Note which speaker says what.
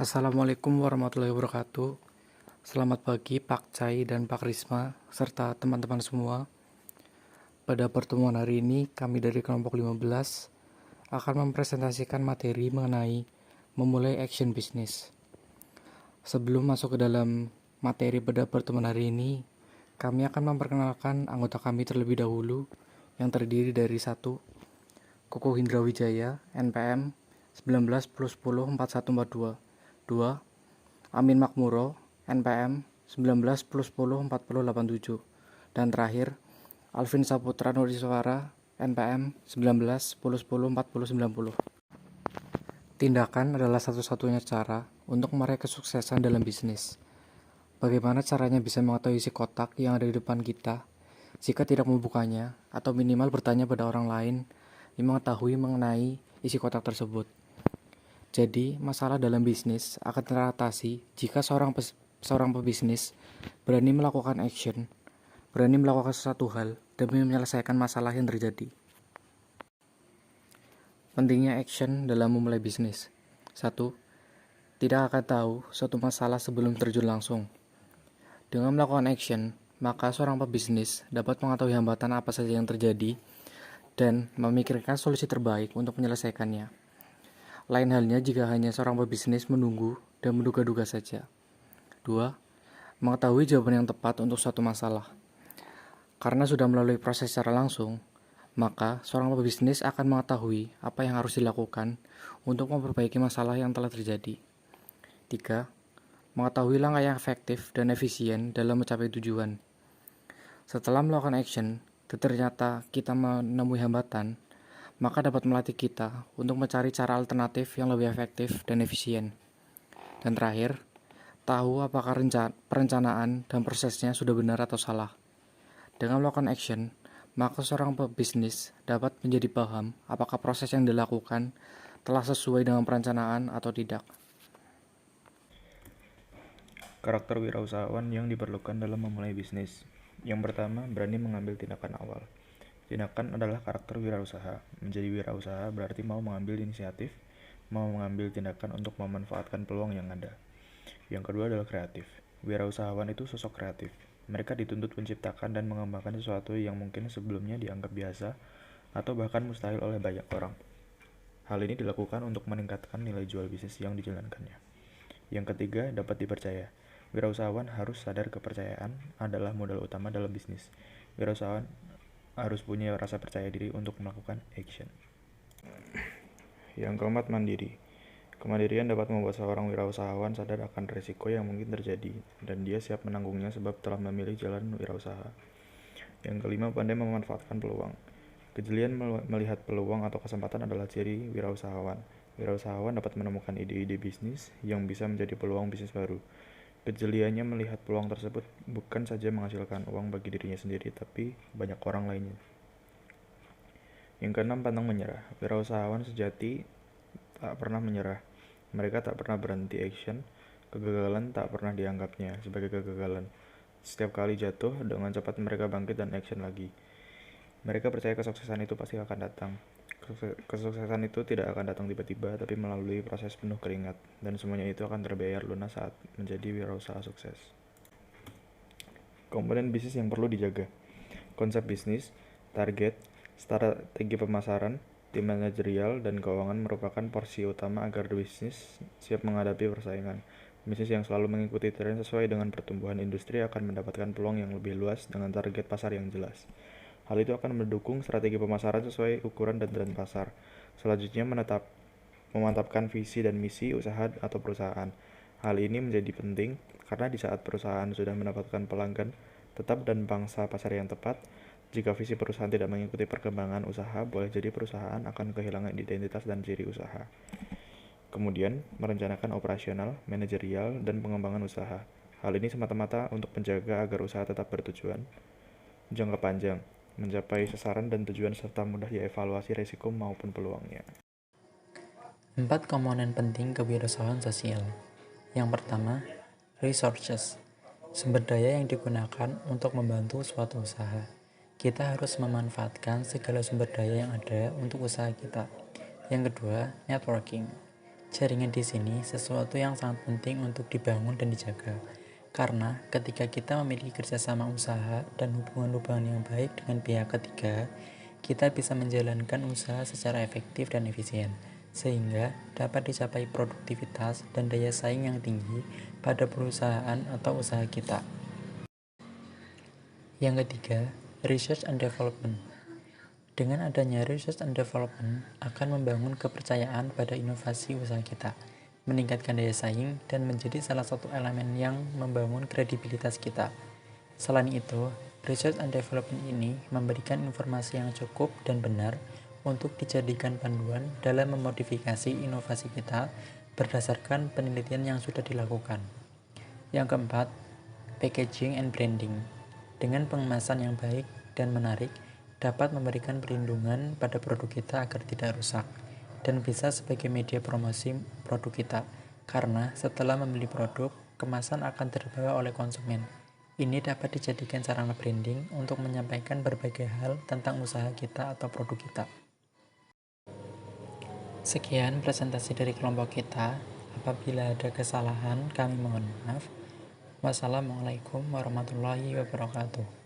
Speaker 1: Assalamualaikum warahmatullahi wabarakatuh. Selamat pagi Pak Cai dan Pak Risma, serta teman-teman semua. Pada pertemuan hari ini, kami dari kelompok 15 akan mempresentasikan materi mengenai memulai action business. Sebelum masuk ke dalam materi pada pertemuan hari ini, kami akan memperkenalkan anggota kami terlebih dahulu, yang terdiri dari 1. Koko Hindra Wijaya, NPM 19+104142. 2. Amin Makmuro, NPM 19+104087. Dan terakhir, Alvin Saputra Nuriswara, NPM 19+104090. Tindakan adalah satu-satunya cara untuk meraih kesuksesan dalam bisnis. Bagaimana caranya bisa mengetahui isi kotak yang ada di depan kita jika tidak membukanya, atau minimal bertanya pada orang lain yang mengetahui mengenai isi kotak tersebut. Jadi, masalah dalam bisnis akan teratasi jika seorang pebisnis berani melakukan action, berani melakukan sesuatu hal demi menyelesaikan masalah yang terjadi. Pentingnya action dalam memulai bisnis. 1. Tidak akan tahu suatu masalah sebelum terjun langsung. Dengan melakukan action, maka seorang pebisnis dapat mengetahui hambatan apa saja yang terjadi dan memikirkan solusi terbaik untuk menyelesaikannya. Lain halnya jika hanya seorang pebisnis menunggu dan menduga-duga saja. 2. Mengetahui jawaban yang tepat untuk suatu masalah. Karena sudah melalui proses secara langsung, maka seorang pebisnis akan mengetahui apa yang harus dilakukan untuk memperbaiki masalah yang telah terjadi. 3. Mengetahui langkah yang efektif dan efisien dalam mencapai tujuan. Setelah melakukan action, ternyata kita menemui hambatan, maka dapat melatih kita untuk mencari cara alternatif yang lebih efektif dan efisien. Dan terakhir, tahu apakah perencanaan dan prosesnya sudah benar atau salah. Dengan melakukan action, maka seorang pebisnis dapat menjadi paham apakah proses yang dilakukan telah sesuai dengan perencanaan atau tidak.
Speaker 2: Karakter wirausahawan yang diperlukan dalam memulai bisnis. Yang pertama, berani mengambil tindakan awal. Tindakan adalah karakter wirausaha. Menjadi wirausaha berarti mau mengambil inisiatif, mau mengambil tindakan untuk memanfaatkan peluang yang ada. Yang kedua adalah kreatif. Wirausahawan itu sosok kreatif. Mereka dituntut menciptakan dan mengembangkan sesuatu yang mungkin sebelumnya dianggap biasa atau bahkan mustahil oleh banyak orang. Hal ini dilakukan untuk meningkatkan nilai jual bisnis yang dijalankannya. Yang ketiga, dapat dipercaya. Wirausahawan harus sadar kepercayaan adalah modal utama dalam bisnis. Wirausahawan harus punya rasa percaya diri untuk melakukan action. Yang keempat, mandiri. Kemandirian dapat membuat seorang wirausahawan sadar akan risiko yang mungkin terjadi, dan dia siap menanggungnya sebab telah memilih jalan wirausaha. Yang kelima, pandai memanfaatkan peluang. Kejelian melihat peluang atau kesempatan adalah ciri wirausahawan. Wirausahawan dapat menemukan ide-ide bisnis yang bisa menjadi peluang bisnis baru. Kejeliannya melihat peluang tersebut bukan saja menghasilkan uang bagi dirinya sendiri, tapi banyak orang lainnya. Yang keenam, pantang menyerah. Wirausahawan sejati tak pernah menyerah. Mereka tak pernah berhenti action. Kegagalan tak pernah dianggapnya sebagai kegagalan. Setiap kali jatuh, dengan cepat mereka bangkit dan action lagi. Mereka percaya kesuksesan itu pasti akan datang. Kesuksesan itu tidak akan datang tiba-tiba, tapi melalui proses penuh keringat, dan semuanya itu akan terbayar lunas saat menjadi wirausaha sukses. Komponen bisnis yang perlu dijaga. Konsep bisnis, target, strategi pemasaran, tim manajerial, dan keuangan merupakan porsi utama agar bisnis siap menghadapi persaingan. Bisnis yang selalu mengikuti tren sesuai dengan pertumbuhan industri akan mendapatkan peluang yang lebih luas dengan target pasar yang jelas. Hal itu akan mendukung strategi pemasaran sesuai ukuran dan tren pasar. Selanjutnya, memantapkan visi dan misi usaha atau perusahaan. Hal ini menjadi penting karena di saat perusahaan sudah mendapatkan pelanggan tetap dan pangsa pasar yang tepat, jika visi perusahaan tidak mengikuti perkembangan usaha, boleh jadi perusahaan akan kehilangan identitas dan ciri usaha. Kemudian, merencanakan operasional, manajerial, dan pengembangan usaha. Hal ini semata-mata untuk menjaga agar usaha tetap bertujuan jangka panjang, mencapai sasaran dan tujuan serta mudah dievaluasi risiko maupun peluangnya.
Speaker 3: 4 komponen penting kewirausahaan sosial. Yang pertama, resources. Sumber daya yang digunakan untuk membantu suatu usaha. Kita harus memanfaatkan segala sumber daya yang ada untuk usaha kita. Yang kedua, networking. Jaringan di sini sesuatu yang sangat penting untuk dibangun dan dijaga. Karena ketika kita memiliki kerjasama usaha dan hubungan-hubungan yang baik dengan pihak ketiga, kita bisa menjalankan usaha secara efektif dan efisien, sehingga dapat dicapai produktivitas dan daya saing yang tinggi pada perusahaan atau usaha kita. Yang ketiga, research and development. Dengan adanya research and development akan membangun kepercayaan pada inovasi usaha kita, meningkatkan daya saing, dan menjadi salah satu elemen yang membangun kredibilitas kita. Selain itu, research and development ini memberikan informasi yang cukup dan benar untuk dijadikan panduan dalam memodifikasi inovasi kita berdasarkan penelitian yang sudah dilakukan. Yang keempat, packaging and branding. Dengan pengemasan yang baik dan menarik, dapat memberikan perlindungan pada produk kita agar tidak rusak, dan bisa sebagai media promosi produk kita, karena setelah membeli produk, kemasan akan terbawa oleh konsumen. Ini dapat dijadikan sarana branding untuk menyampaikan berbagai hal tentang usaha kita atau produk kita. Sekian presentasi dari kelompok kita. Apabila ada kesalahan, kami mohon maaf. Wassalamualaikum warahmatullahi wabarakatuh.